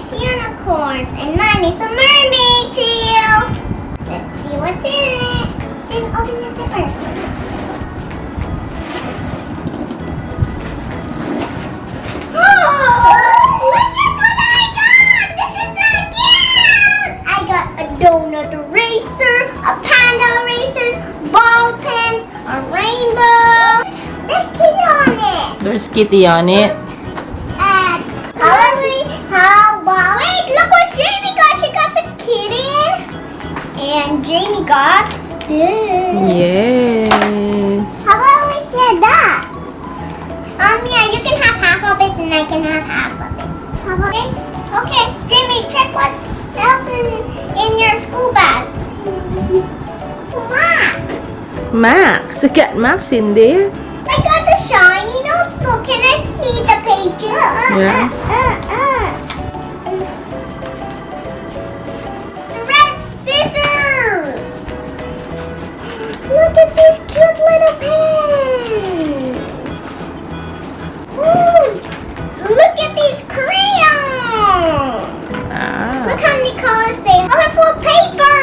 it's unicorns, and mine is a mermaid tail. Let's see what's in it. Jim, open your zipper. Look at what I got! This is so cute! I got a donut eraser, a panda erasers, ball pens, a rainbow. There's kitty on it. There's kitty on it. And wait, look what Jamie got. She got a kitten. And Jamie got this. Yes. How about we share that? Yeah, you can have half of it and I can have half of it. Okay, Jamie, check what else in your school bag. Max. Max. You got Max in there? I got the shiny notebook. Can I see the pages? Yeah. The red scissors. Look at these cute little pens. Ooh, look at these crayons. Ah. Look how many colors they have. Colorful paper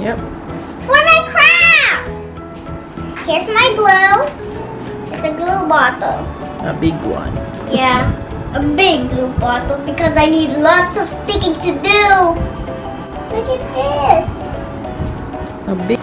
Yep. for my crafts. Here's my glue. It's a glue bottle. A big one. Yeah, a big glue bottle because I need lots of sticking to do. Look at this. A big.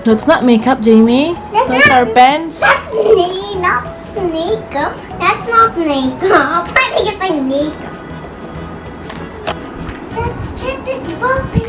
That's not makeup, Jamie. Those are pens. That's not makeup. That's not makeup. I think it's like makeup. Let's check this ball pen.